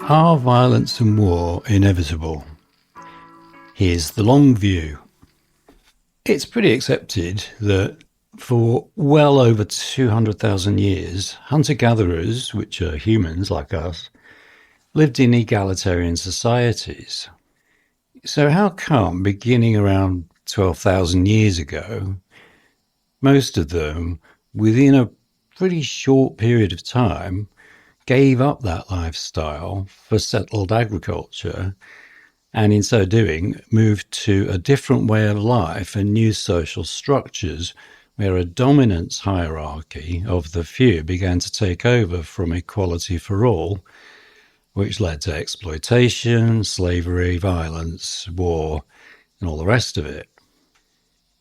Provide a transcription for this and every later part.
Are violence and war inevitable? Here's the long view. It's pretty accepted that for well over 200,000 years, hunter-gatherers, which are humans like us, lived in egalitarian societies. So how come, beginning around 12,000 years ago, most of them, within a pretty short period of time, gave up that lifestyle for settled agriculture, and in so doing moved to a different way of life and new social structures where a dominance hierarchy of the few began to take over from equality for all, which led to exploitation, slavery, violence, war, and all the rest of it?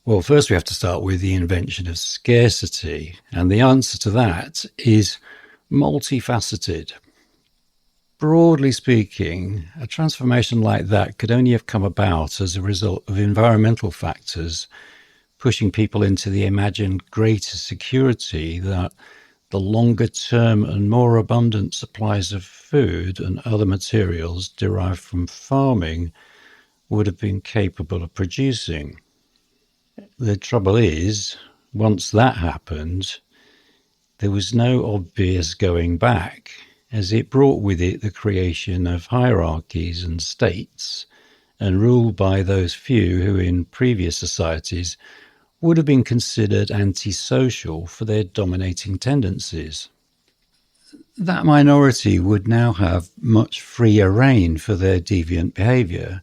Well, first we have to start with the invention of scarcity, and the answer to that is multifaceted. Broadly speaking, a transformation like that could only have come about as a result of environmental factors pushing people into the imagined greater security that the longer term and more abundant supplies of food and other materials derived from farming would have been capable of producing. The trouble is, once that happened, there was no obvious going back, as it brought with it the creation of hierarchies and states, and ruled by those few who in previous societies would have been considered antisocial for their dominating tendencies. That minority would now have much freer rein for their deviant behaviour,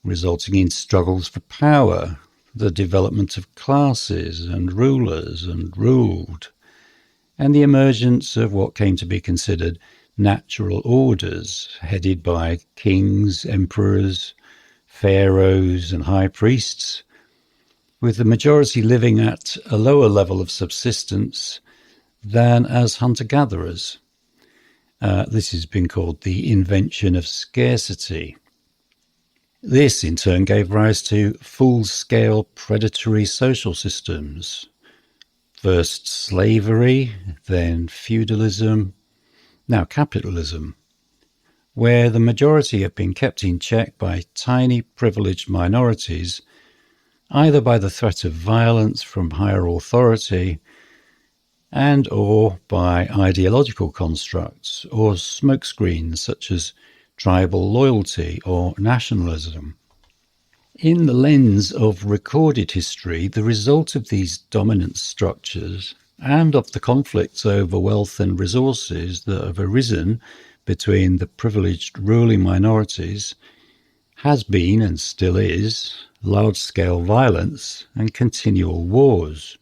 resulting in struggles for power, the development of classes and rulers and ruled, and the emergence of what came to be considered natural orders, headed by kings, emperors, pharaohs, and high priests, with the majority living at a lower level of subsistence than as hunter-gatherers. This has been called the invention of scarcity. This, in turn, gave rise to full-scale predatory social systems. First slavery, then feudalism, now capitalism, where the majority have been kept in check by tiny privileged minorities, either by the threat of violence from higher authority and or by ideological constructs or smokescreens such as tribal loyalty or nationalism. In the lens of recorded history, the result of these dominant structures and of the conflicts over wealth and resources that have arisen between the privileged ruling minorities has been, and still is, large-scale violence and continual wars.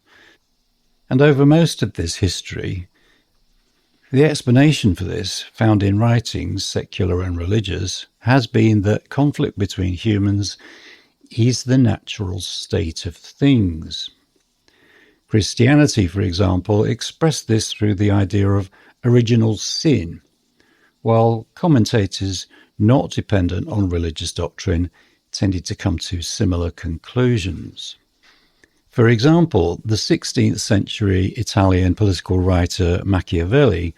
And over most of this history, the explanation for this, found in writings, secular and religious, has been that conflict between humans is the natural state of things. Christianity, for example, expressed this through the idea of original sin, while commentators not dependent on religious doctrine tended to come to similar conclusions. For example, the 16th century Italian political writer Machiavelli,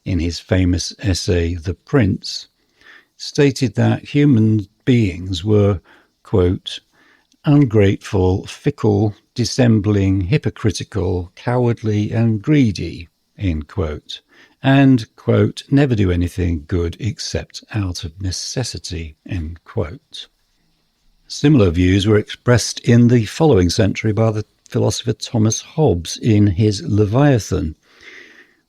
in his famous essay The Prince, stated that human beings were, quote, ungrateful, fickle, dissembling, hypocritical, cowardly, and greedy, end quote, and, quote, never do anything good except out of necessity, end quote. Similar views were expressed in the following century by the philosopher Thomas Hobbes in his Leviathan,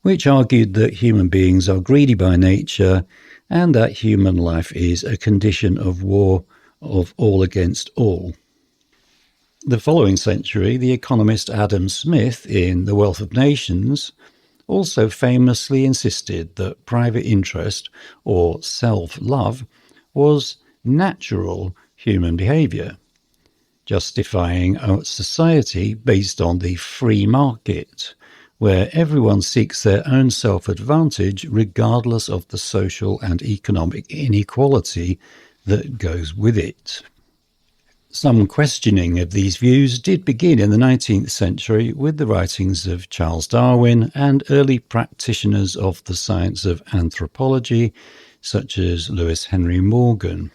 which argued that human beings are greedy by nature and that human life is a condition of war of all against all. The following century, the economist Adam Smith in The Wealth of Nations also famously insisted that private interest, or self-love, was natural human behaviour, justifying a society based on the free market, where everyone seeks their own self-advantage regardless of the social and economic inequality that goes with it. Some questioning of these views did begin in the 19th century with the writings of Charles Darwin and early practitioners of the science of anthropology, such as Lewis Henry Morgan.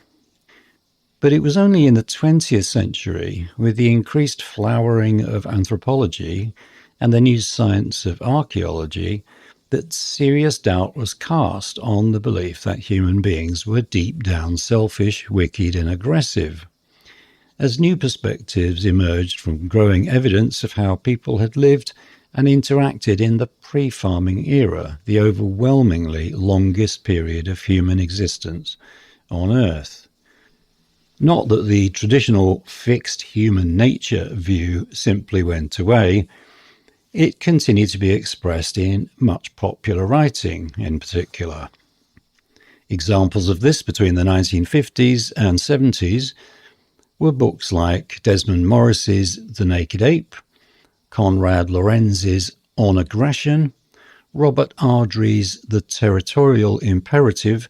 But it was only in the 20th century, with the increased flowering of anthropology and the new science of archaeology, that serious doubt was cast on the belief that human beings were deep down selfish, wicked, and aggressive. As new perspectives emerged from growing evidence of how people had lived and interacted in the pre-farming era, the overwhelmingly longest period of human existence on Earth. Not that the traditional fixed human nature view simply went away. It continued to be expressed in much popular writing in particular. Examples of this between the 1950s and 70s were books like Desmond Morris's The Naked Ape, Konrad Lorenz's On Aggression, Robert Ardrey's The Territorial Imperative,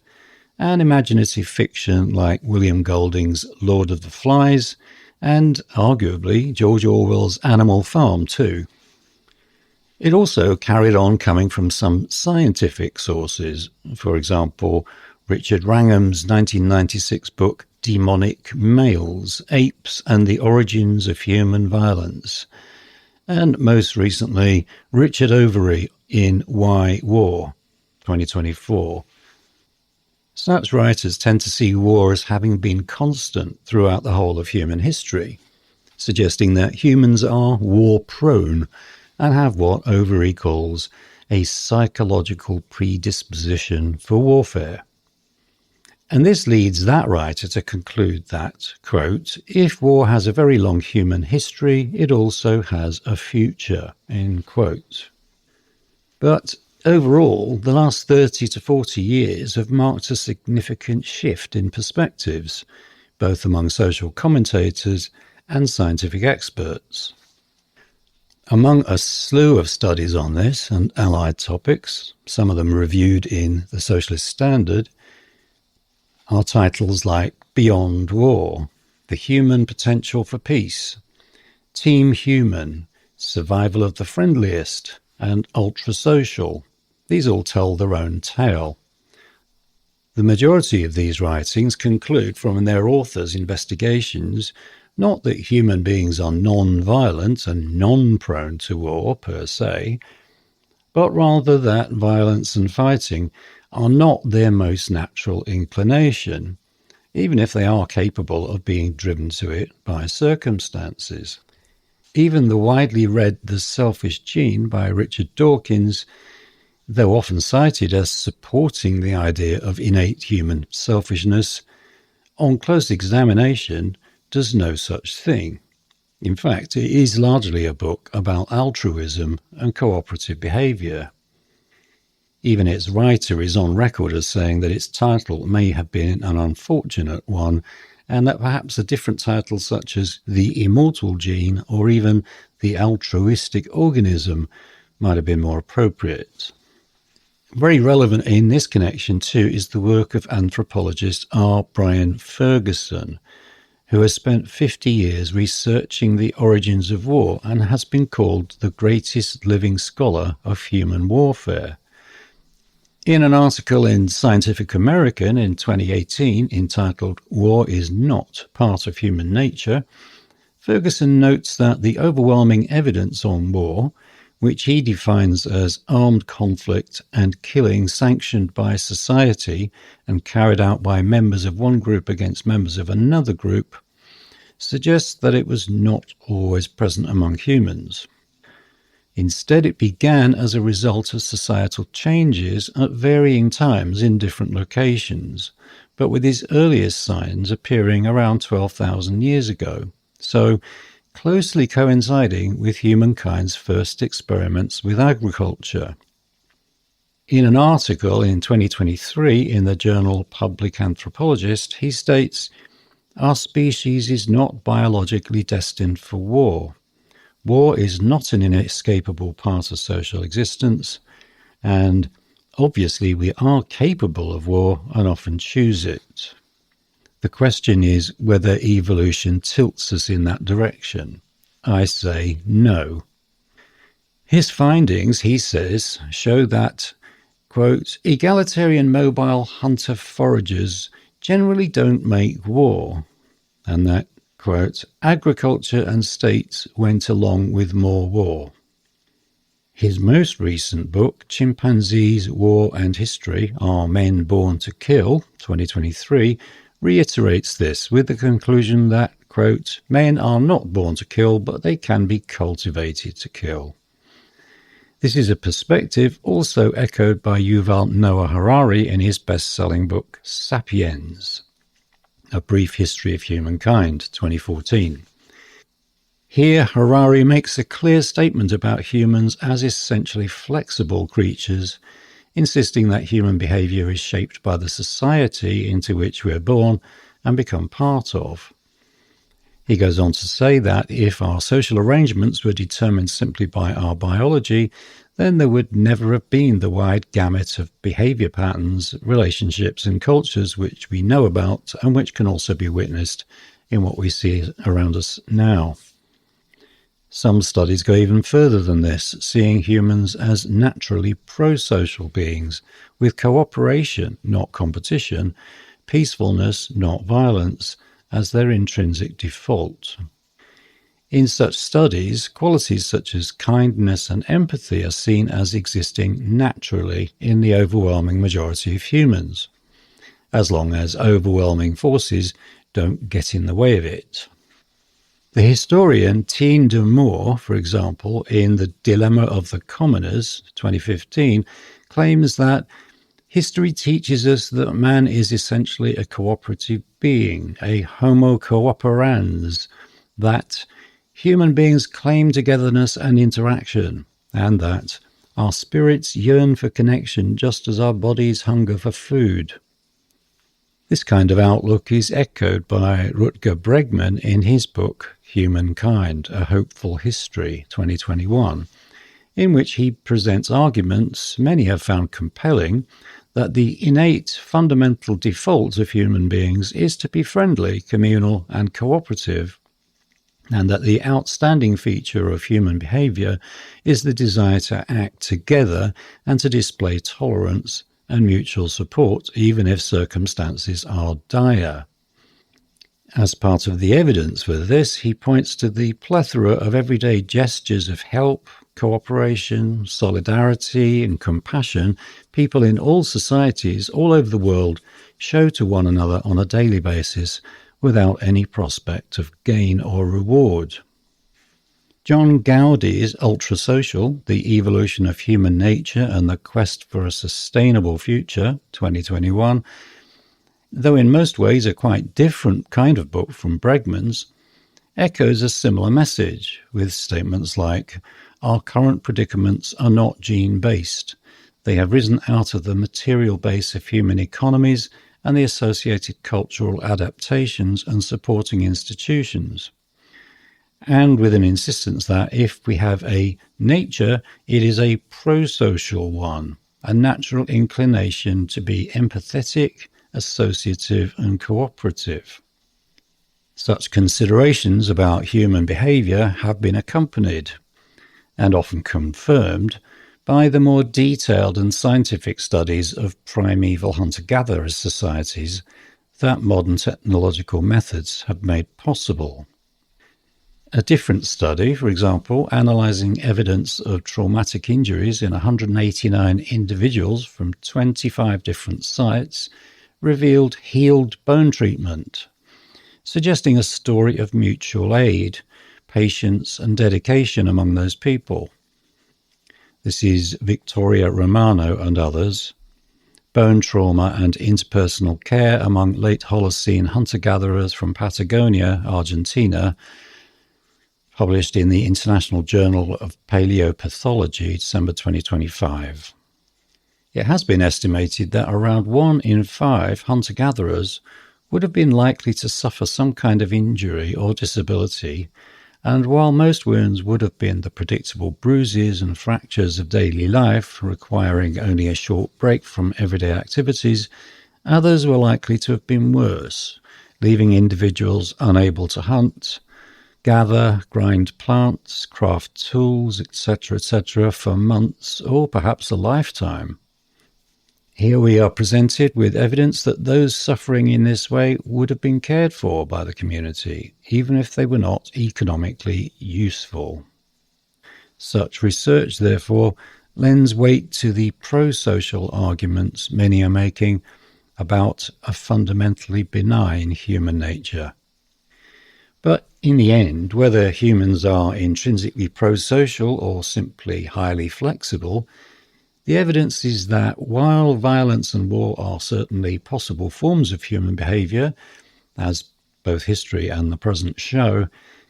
and imaginative fiction like William Golding's Lord of the Flies, and arguably George Orwell's Animal Farm too. It also carried on coming from some scientific sources, for example, Richard Wrangham's 1996 book Demonic Males, Apes and the Origins of Human Violence, and most recently Richard Overy in Why War, 2024. Such writers tend to see war as having been constant throughout the whole of human history, suggesting that humans are war-prone and have what Overy calls a psychological predisposition for warfare. And this leads that writer to conclude that, quote, if war has a very long human history, it also has a future, end quote. But overall, the last 30 to 40 years have marked a significant shift in perspectives, both among social commentators and scientific experts. Among a slew of studies on this and allied topics, some of them reviewed in the Socialist Standard, are titles like Beyond War, The Human Potential for Peace, Team Human, Survival of the Friendliest, and Ultra-Social. These all tell their own tale. The majority of these writings conclude from their authors' investigations not that human beings are non-violent and non-prone to war per se, but rather that violence and fighting are not their most natural inclination, even if they are capable of being driven to it by circumstances. Even the widely read The Selfish Gene by Richard Dawkins, though often cited as supporting the idea of innate human selfishness, on close examination does no such thing. In fact, it is largely a book about altruism and cooperative behaviour. Even its writer is on record as saying that its title may have been an unfortunate one, and that perhaps a different title such as The Immortal Gene or even The Altruistic Organism might have been more appropriate. Very relevant in this connection too is the work of anthropologist R. Brian Ferguson, who has spent 50 years researching the origins of war and has been called the greatest living scholar of human warfare. In an article in Scientific American in 2018 entitled War is Not Part of Human Nature, Ferguson notes that the overwhelming evidence on war, which he defines as armed conflict and killing sanctioned by society and carried out by members of one group against members of another group, suggests that it was not always present among humans. Instead, it began as a result of societal changes at varying times in different locations, but with its earliest signs appearing around 12,000 years ago, so closely coinciding with humankind's first experiments with agriculture. In an article in 2023 in the journal Public Anthropologist, he states, "Our species is not biologically destined for war. War is not an inescapable part of social existence, and obviously we are capable of war and often choose it. The question is whether evolution tilts us in that direction. I say no." His findings, he says, show that, quote, egalitarian mobile hunter-foragers generally don't make war, and that, quote, agriculture and states went along with more war. His most recent book, Chimpanzees, War and History, Are Men Born to Kill, 2023, reiterates this with the conclusion that, quote, men are not born to kill, but they can be cultivated to kill. This is a perspective also echoed by Yuval Noah Harari in his best-selling book, Sapiens, A Brief History of Humankind, 2014. Here, Harari makes a clear statement about humans as essentially flexible creatures, insisting that human behavior is shaped by the society into which we are born and become part of. He goes on to say that if our social arrangements were determined simply by our biology, then there would never have been the wide gamut of behavior patterns, relationships, and cultures which we know about and which can also be witnessed in what we see around us now. Some studies go even further than this, seeing humans as naturally pro-social beings, with cooperation, not competition, peacefulness, not violence, as their intrinsic default. In such studies, qualities such as kindness and empathy are seen as existing naturally in the overwhelming majority of humans, as long as overwhelming forces don't get in the way of it. The historian Tine de Moore, for example, in The Dilemma of the Commoners, 2015, claims that history teaches us that man is essentially a cooperative being, a homo cooperans, that human beings claim togetherness and interaction, and that our spirits yearn for connection just as our bodies hunger for food. This kind of outlook is echoed by Rutger Bregman in his book Humankind, A Hopeful History, 2021, in which he presents arguments many have found compelling that the innate fundamental default of human beings is to be friendly, communal, and cooperative, and that the outstanding feature of human behavior is the desire to act together and to display tolerance and mutual support, even if circumstances are dire. As part of the evidence for this, he points to the plethora of everyday gestures of help, cooperation, solidarity, and compassion people in all societies all over the world show to one another on a daily basis without any prospect of gain or reward. John Gowdy's Ultrasocial, The Evolution of Human Nature and the Quest for a Sustainable Future, 2021, though in most ways a quite different kind of book from Bregman's, echoes a similar message, with statements like, our current predicaments are not gene-based. They have risen out of the material base of human economies and the associated cultural adaptations and supporting institutions. And with an insistence that if we have a nature, it is a pro-social one, a natural inclination to be empathetic, associative, and cooperative. Such considerations about human behavior have been accompanied, and often confirmed, by the more detailed and scientific studies of primeval hunter-gatherer societies that modern technological methods have made possible. A different study, for example, analysing evidence of traumatic injuries in 189 individuals from 25 different sites, revealed healed bone treatment, suggesting a story of mutual aid, patience and dedication among those people. This is Victoria Romano and others, Bone Trauma and Interpersonal Care Among Late Holocene Hunter-Gatherers from Patagonia, Argentina, published in the International Journal of Paleopathology, December 2025. It has been estimated that around 1 in 5 hunter-gatherers would have been likely to suffer some kind of injury or disability, and while most wounds would have been the predictable bruises and fractures of daily life, requiring only a short break from everyday activities, others were likely to have been worse, leaving individuals unable to hunt, gather, grind plants, craft tools, etc., for months or perhaps a lifetime. Here we are presented with evidence that those suffering in this way would have been cared for by the community, even if they were not economically useful. Such research, therefore, lends weight to the pro-social arguments many are making about a fundamentally benign human nature. But in the end, whether humans are intrinsically pro-social or simply highly flexible, the evidence is that while violence and war are certainly possible forms of human behaviour, as both history and the present show,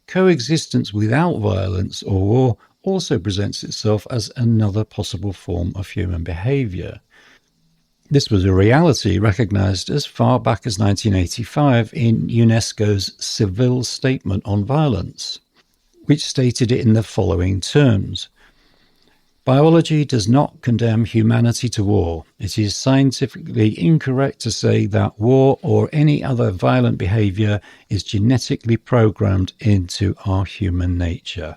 coexistence without violence or war also presents itself as another possible form of human behaviour. This was a reality recognised as far back as 1985 in UNESCO's Seville Statement on Violence, which stated it in the following terms: "Biology does not condemn humanity to war. It is scientifically incorrect to say that war or any other violent behaviour is genetically programmed into our human nature."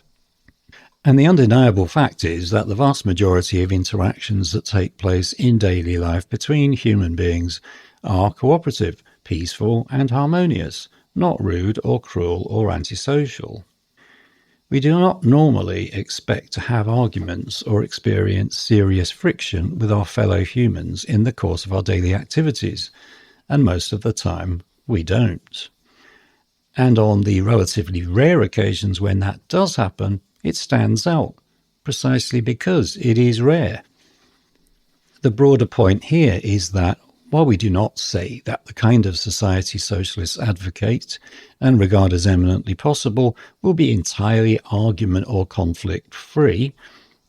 And the undeniable fact is that the vast majority of interactions that take place in daily life between human beings are cooperative, peaceful and harmonious, not rude or cruel or antisocial. We do not normally expect to have arguments or experience serious friction with our fellow humans in the course of our daily activities, and most of the time we don't. And on the relatively rare occasions when that does happen, it stands out, precisely because it is rare. The broader point here is that while we do not say that the kind of society socialists advocate and regard as eminently possible will be entirely argument or conflict free,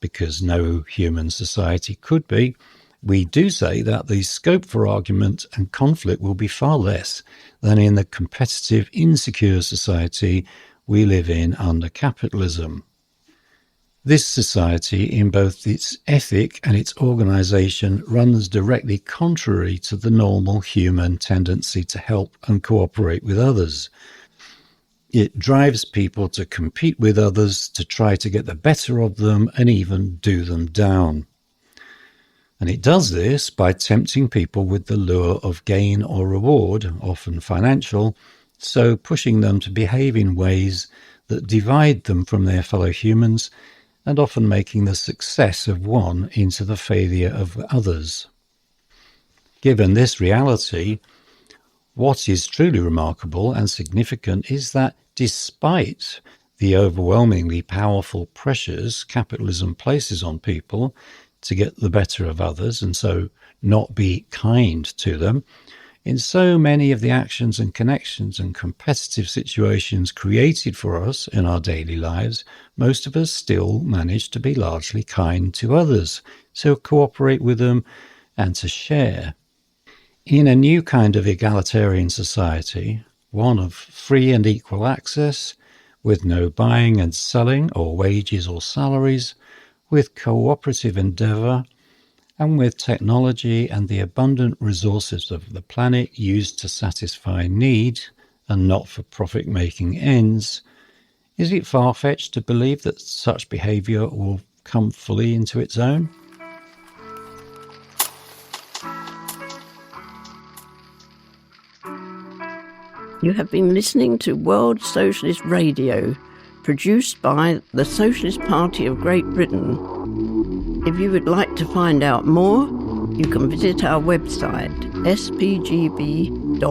because no human society could be, we do say that the scope for argument and conflict will be far less than in the competitive, insecure society we live in under capitalism. This society, in both its ethic and its organisation, runs directly contrary to the normal human tendency to help and cooperate with others. It drives people to compete with others, to try to get the better of them and even do them down. And it does this by tempting people with the lure of gain or reward, often financial, so pushing them to behave in ways that divide them from their fellow humans, and often making the success of one into the failure of others. Given this reality, what is truly remarkable and significant is that despite the overwhelmingly powerful pressures capitalism places on people to get the better of others and so not be kind to them, in so many of the actions and connections and competitive situations created for us in our daily lives, most of us still manage to be largely kind to others, to cooperate with them and to share. In a new kind of egalitarian society, one of free and equal access, with no buying and selling or wages or salaries, with cooperative endeavour, and with technology and the abundant resources of the planet used to satisfy need and not for profit-making ends, is it far-fetched to believe that such behaviour will come fully into its own? You have been listening to World Socialist Radio, produced by the Socialist Party of Great Britain. If you would like to find out more, you can visit our website, spgb.net.